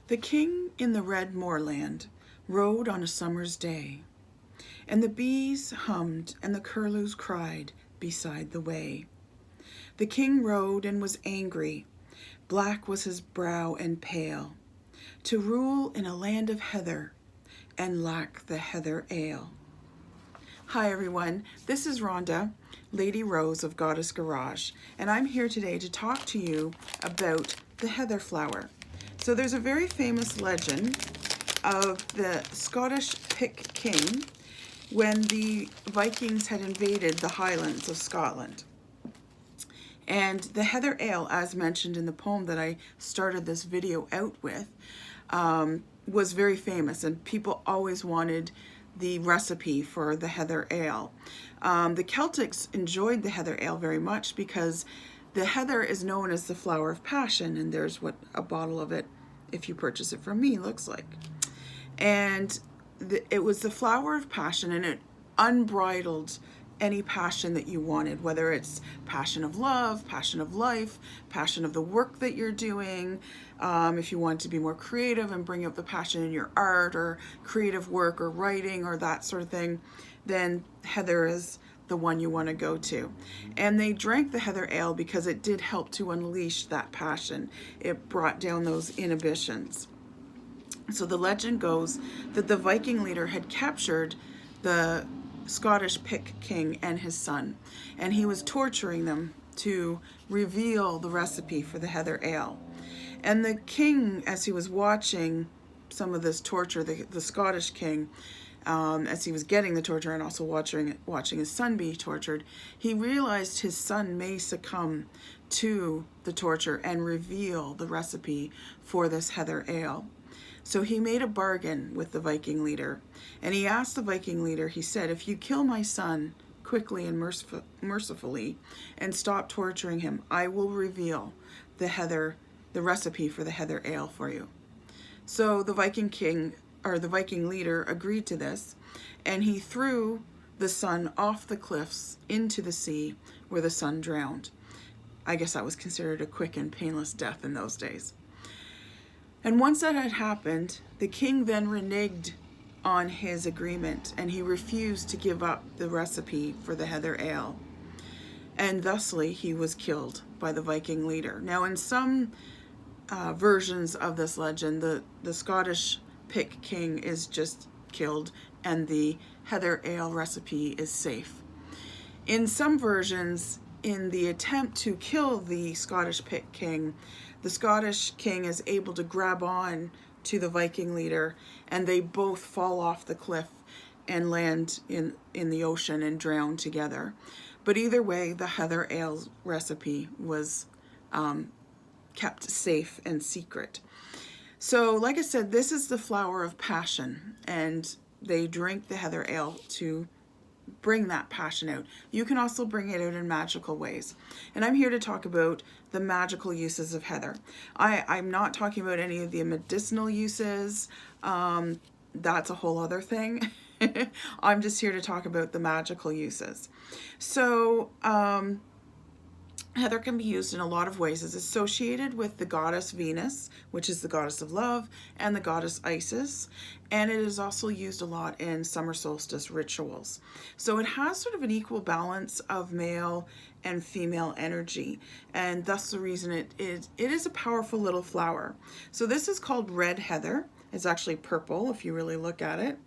The king in the red moorland rode on a summer's day, and the bees hummed and the curlews cried beside the way. The king rode and was angry, black was his brow and pale, to rule in a land of heather and lack the heather ale. Hi everyone, this is Rhonda, Lady Rose of Goddess Garage, and I'm here today to talk to you about the heather flower. So there's a very famous legend of the Scottish Pick King when the Vikings had invaded the Highlands of Scotland. And the heather ale, as mentioned in the poem that I started this video out with, was very famous, and people always wanted the recipe for the heather ale. The Celtics enjoyed the heather ale very much because the heather is known as the flower of passion, and there's what a bottle of it, if you purchase it from me, looks like. And it was the flower of passion, and it unbridled any passion that you wanted, whether it's passion of love, passion of life, passion of the work that you're doing. If you want to be more creative and bring out the passion in your art or creative work or writing or that sort of thing, then heather is the one you want to go to. And they drank the heather ale because it did help to unleash that passion. It brought down those inhibitions. So the legend goes that the Viking leader had captured the Scottish Pick King and his son, and he was torturing them to reveal the recipe for the heather ale. And the king, as he was watching some of this torture, the Scottish king, as he was getting the torture and also watching his son be tortured, he realized his son may succumb to the torture and reveal the recipe for this heather ale. So he made a bargain with the Viking leader, and he asked the Viking leader, he said, if you kill my son quickly and mercifully and stop torturing him, I will reveal the recipe for the heather ale for you. So the Viking king, or the Viking leader, agreed to this, and he threw the son off the cliffs into the sea, where the son drowned. I guess that was considered a quick and painless death in those days. And once that had happened, the king then reneged on his agreement, and he refused to give up the recipe for the heather ale. And thusly, he was killed by the Viking leader. Now, in some versions of this legend, the Scottish Pick King is just killed, and the heather ale recipe is safe. In some versions, in the attempt to kill the Scottish Pick King, the Scottish king is able to grab on to the Viking leader, and they both fall off the cliff and land in the ocean and drown together. But either way, the heather ale recipe was kept safe and secret. So, like I said, this is the flower of passion, and they drink the heather ale to bring that passion out. You can also bring it out in magical ways. And I'm here to talk about the magical uses of heather. I'm not talking about any of the medicinal uses. That's a whole other thing. I'm just here to talk about the magical uses. So, heather can be used in a lot of ways. It's associated with the goddess Venus, which is the goddess of love, and the goddess Isis, and it is also used a lot in summer solstice rituals. So it has sort of an equal balance of male and female energy, and thus the reason it is a powerful little flower. So this is called red heather. It's actually purple if you really look at it.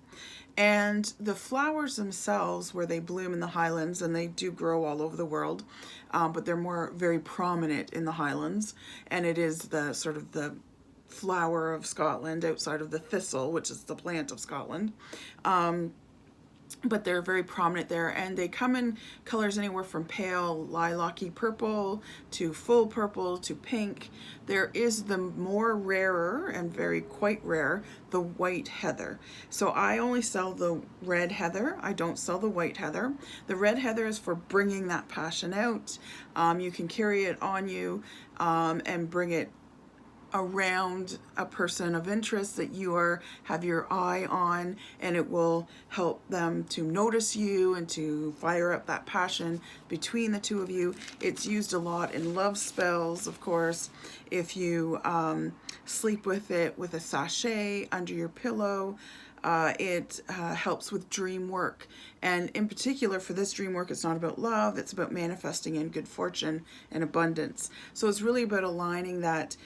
And the flowers themselves, where they bloom in the highlands, and they do grow all over the world, but they're very prominent in the highlands, and it is the sort of the flower of Scotland outside of the thistle, which is the plant of Scotland. But they're very prominent there, and they come in colors anywhere from pale lilac-y purple to full purple to pink. There is the more rarer and quite rare, the white heather. So I only sell the red heather. I don't sell the white heather. The red heather is for bringing that passion out. You can carry it on you and bring it around a person of interest that you have your eye on, and it will help them to notice you and to fire up that passion between the two of you. It's used a lot in love spells, of course. If you sleep with it with a sachet under your pillow. It helps with dream work. And in particular for this dream work, it's not about love, it's about manifesting in good fortune and abundance. So it's really about aligning that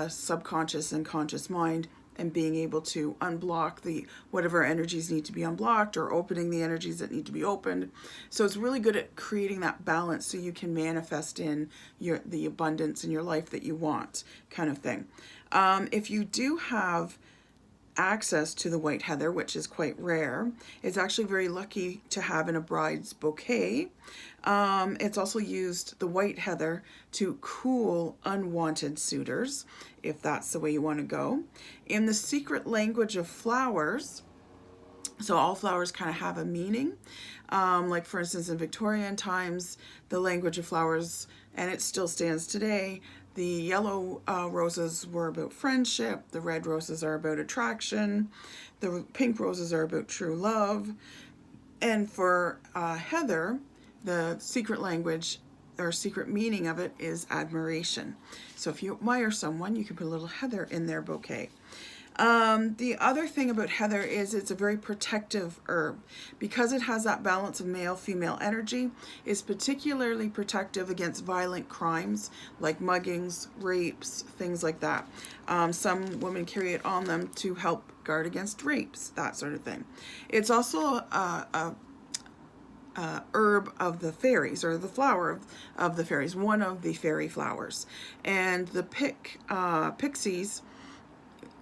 subconscious and conscious mind and being able to unblock the whatever energies need to be unblocked, or opening the energies that need to be opened. So it's really good at creating that balance so you can manifest in the abundance in your life that you want, kind of thing. If you do have access to the white heather, which is quite rare, it's actually very lucky to have in a bride's bouquet. It's also used, the white heather, to cool unwanted suitors, if that's the way you want to go. In the secret language of flowers, so all flowers kind of have a meaning. Like for instance, in Victorian times, the language of flowers, and it still stands today, the yellow roses were about friendship, the red roses are about attraction, the pink roses are about true love. And for heather, the secret language or secret meaning of it is admiration. So if you admire someone, you can put a little heather in their bouquet. The other thing about heather is it's a very protective herb. Because it has that balance of male-female energy, it's particularly protective against violent crimes like muggings, rapes, things like that. Some women carry it on them to help guard against rapes, that sort of thing. It's also a herb of the fairies, or the flower of the fairies, one of the fairy flowers. And the pixies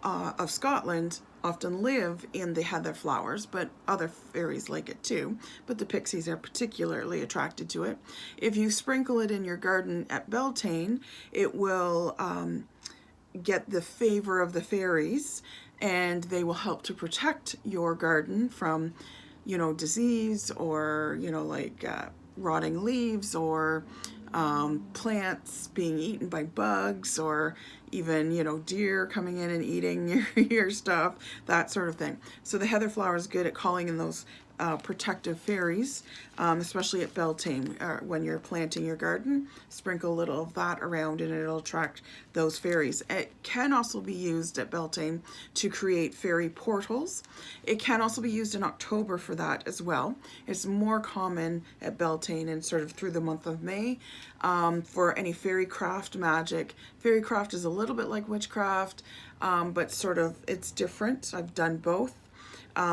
of Scotland often live in the heather flowers, but other fairies like it too, but the pixies are particularly attracted to it. If you sprinkle it in your garden at Beltane, it will get the favor of the fairies, and they will help to protect your garden from, you know, disease, or, you know, like rotting leaves, or plants being eaten by bugs, or even, you know, deer coming in and eating your stuff, that sort of thing. So the heather flower is good at calling in those protective fairies, especially at Beltane. When you're planting your garden, sprinkle a little of that around and it'll attract those fairies. It can also be used at Beltane to create fairy portals. It can also be used in October for that as well. It's more common at Beltane and sort of through the month of May for any fairy craft magic. Fairy craft is a little bit like witchcraft, but sort of it's different. I've done both.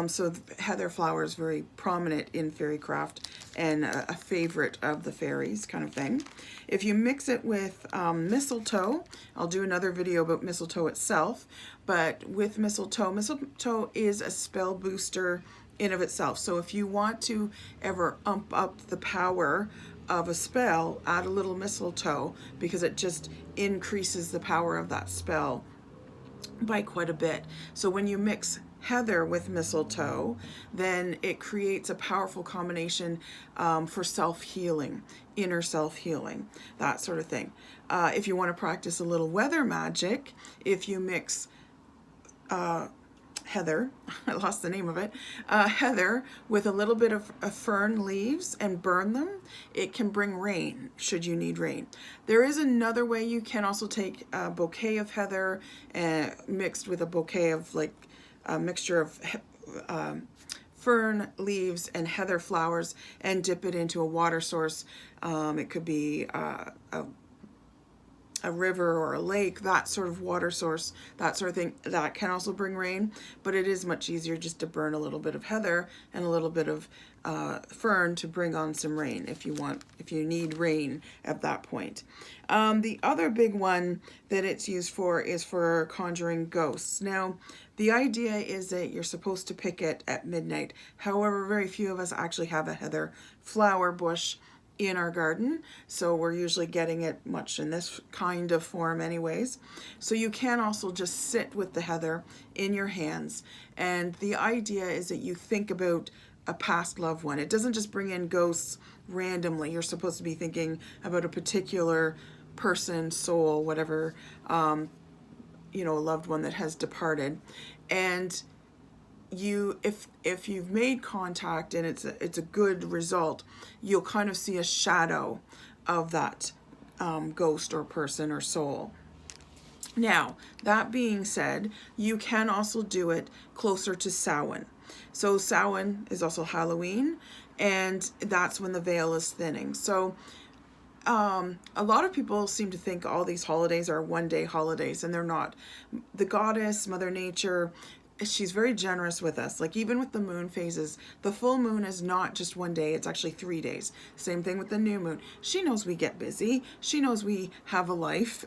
So the heather flower is very prominent in fairy craft and a favorite of the fairies, kind of thing. If you mix it with mistletoe, I'll do another video about mistletoe itself, but with mistletoe is a spell booster in of itself. So if you want to ever ump up the power of a spell, add a little mistletoe, because it just increases the power of that spell by quite a bit. So when you mix heather with mistletoe, then it creates a powerful combination for self-healing, inner self-healing, that sort of thing. If you want to practice a little weather magic, if you mix heather, I lost the name of it, heather with a little bit of fern leaves and burn them, it can bring rain should you need rain. There is another way. You can also take a bouquet of heather mixed with a bouquet of, like, a mixture of fern leaves and heather flowers, and dip it into a water source. It could be a river or a lake, that sort of water source, that sort of thing. That can also bring rain, but it is much easier just to burn a little bit of heather and a little bit of fern to bring on some rain if you need rain at that point. The other big one that it's used for is for conjuring ghosts. Now, the idea is that you're supposed to pick it at midnight. However, very few of us actually have a heather flower bush in our garden, so we're usually getting it much in this kind of form anyways. So you can also just sit with the heather in your hands, and the idea is that you think about a past loved one. It doesn't just bring in ghosts randomly. You're supposed to be thinking about a particular person, soul, whatever, you know, a loved one that has departed. And you, if you've made contact and it's a good result, you'll kind of see a shadow of that ghost or person or soul. Now, that being said, you can also do it closer to Samhain. So Samhain is also Halloween, and that's when the veil is thinning. So a lot of people seem to think all these holidays are one-day holidays, and they're not. The goddess, Mother Nature, she's very generous with us. Like even with the moon phases, the full moon is not just one day, it's actually 3 days. Same thing with the new moon. She knows we get busy. She knows we have a life.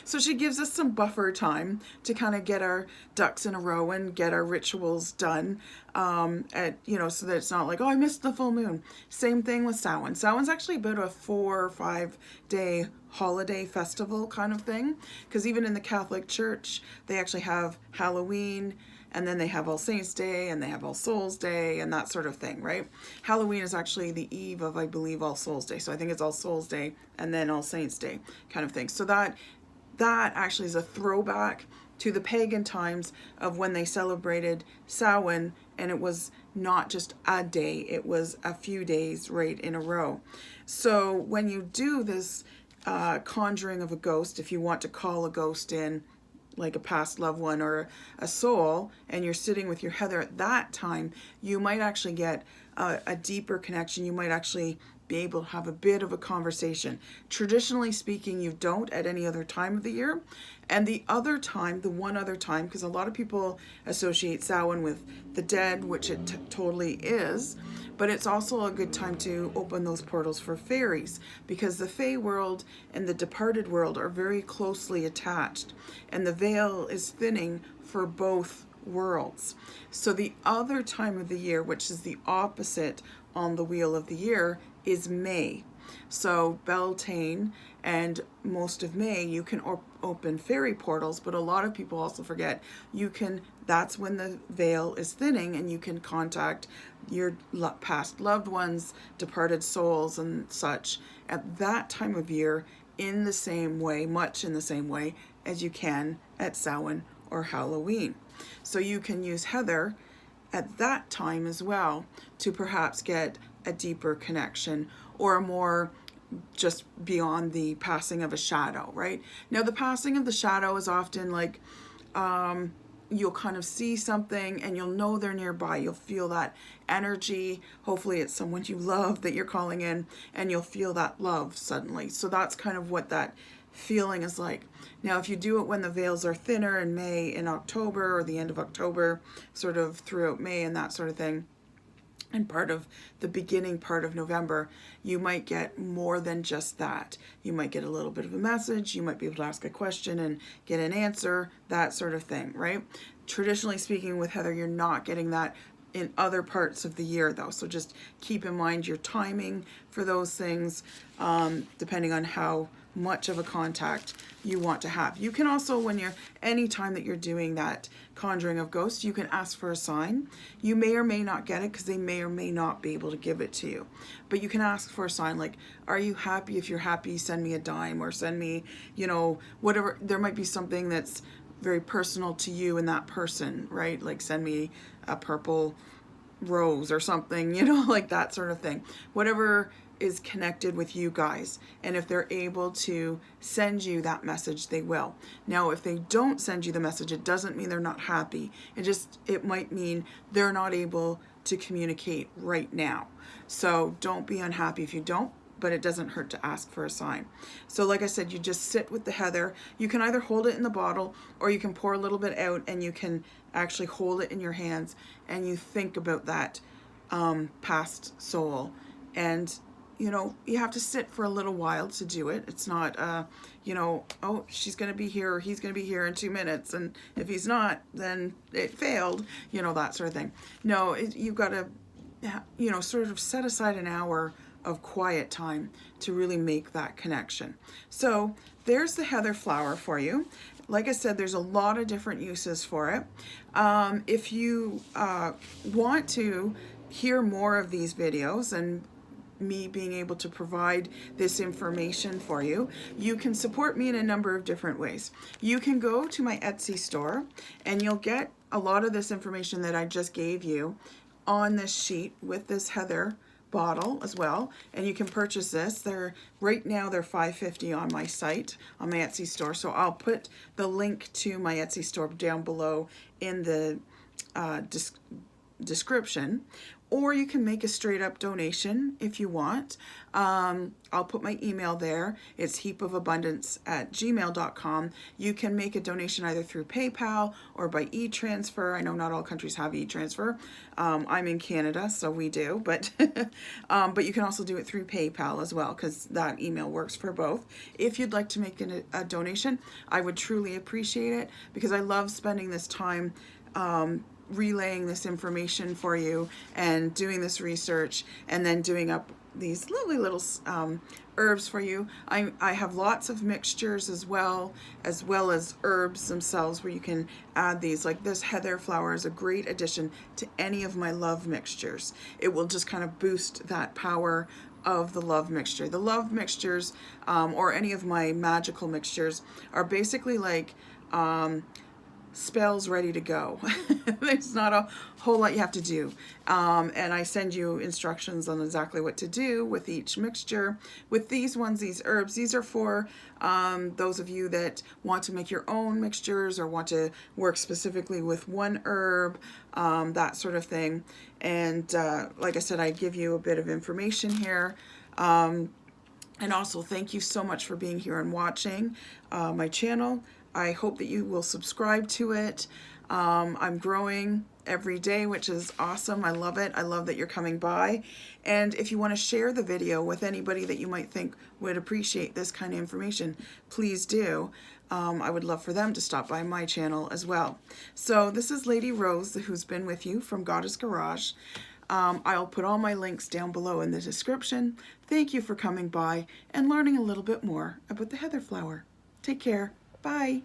So she gives us some buffer time to kind of get our ducks in a row and get our rituals done, so that it's not like, oh, I missed the full moon. Same thing with Samhain. Samhain's actually about a 4 or 5 day holiday festival kind of thing, because even in the Catholic Church, they actually have Halloween, and then they have All Saints Day, and they have All Souls Day, and that sort of thing, right? Halloween is actually the eve of, I believe, All Souls Day. So I think it's All Souls Day and then All Saints Day kind of thing. So that actually is a throwback to the pagan times of when they celebrated Samhain, and it was not just a day, it was a few days right in a row. So when you do this conjuring of a ghost, if you want to call a ghost in, like a past loved one or a soul, and you're sitting with your heather at that time, you might actually get a deeper connection. You might actually be able to have a bit of a conversation. Traditionally speaking, you don't at any other time of the year. And the one other time, because a lot of people associate Samhain with the dead, which it totally is, but it's also a good time to open those portals for fairies, because the Fae world and the departed world are very closely attached, and the veil is thinning for both worlds. So the other time of the year, which is the opposite on the wheel of the year, is May. So Beltane and most of May, you can open fairy portals, but a lot of people also forget that's when the veil is thinning, and you can contact your past loved ones, departed souls and such at that time of year in the same way, much in the same way as you can at Samhain or Halloween. So you can use heather at that time as well to perhaps get a deeper connection, or a more just beyond the passing of a shadow, right? Now the passing of the shadow is often like you'll kind of see something and you'll know they're nearby. You'll feel that energy. Hopefully it's someone you love that you're calling in, and you'll feel that love suddenly. So that's kind of what that feeling is like. Now, if you do it when the veils are thinner in May and October, or the end of October, sort of throughout May and that sort of thing, and part of the beginning part of November, you might get more than just that. You might get a little bit of a message, you might be able to ask a question and get an answer, that sort of thing, right? Traditionally speaking with heather, you're not getting that in other parts of the year though. So just keep in mind your timing for those things, depending on how much of a contact you want to have. You can also, anytime that you're doing that conjuring of ghosts, you can ask for a sign. You may or may not get it, because they may or may not be able to give it to you. But you can ask for a sign like, are you happy? If you're happy, send me a dime, or send me, whatever. There might be something that's very personal to you and that person, right? Like send me a purple rose or something, like that sort of thing. Whatever is connected with you guys, and if they're able to send you that message, they will. Now if they don't send you the message, it doesn't mean they're not happy. It might mean they're not able to communicate right now. So don't be unhappy if you don't, but it doesn't hurt to ask for a sign. So like I said, you just sit with the heather. You can either hold it in the bottle, or you can pour a little bit out, and you can actually hold it in your hands, and you think about that past soul. And you have to sit for a little while to do it. It's not, oh, she's going to be here, or he's going to be here in 2 minutes, and if he's not, then it failed, that sort of thing. No, you've got to, sort of set aside an hour of quiet time to really make that connection. So there's the heather flower for you. Like I said, there's a lot of different uses for it. If you want to hear more of these videos and me being able to provide this information for you, you can support me in a number of different ways. You can go to my Etsy store, and you'll get a lot of this information that I just gave you on this sheet with this heather bottle as well, and you can purchase this. Right now they're $5.50 on my site, on my Etsy store. So I'll put the link to my Etsy store down below in the description, or you can make a straight up donation if you want. I'll put my email there. It's heapofabundance@gmail.com. You can make a donation either through PayPal or by e-transfer. I know not all countries have e-transfer. I'm in Canada, so we do, but but you can also do it through PayPal as well, because that email works for both. If you'd like to make a donation, I would truly appreciate it, because I love spending this time relaying this information for you and doing this research, and then doing up these lovely little herbs for you. I have lots of mixtures as well as herbs themselves, where you can add these. Like this heather flower is a great addition to any of my love mixtures. It will just kind of boost that power of the love mixture. The love mixtures, or any of my magical mixtures, are basically like spells ready to go. There's not a whole lot you have to do, and I send you instructions on exactly what to do with each mixture. With these ones, these herbs, these are for those of you that want to make your own mixtures or want to work specifically with one herb, that sort of thing. And like I said, I give you a bit of information here. And also, thank you so much for being here and watching my channel. I hope that you will subscribe to it. I'm growing every day, which is awesome. I love it. I love that you're coming by. And if you want to share the video with anybody that you might think would appreciate this kind of information, please do. I would love for them to stop by my channel as well. So this is Lady Rose, who's been with you from Goddess Garage. I'll put all my links down below in the description. Thank you for coming by and learning a little bit more about the heather flower. Take care. Bye.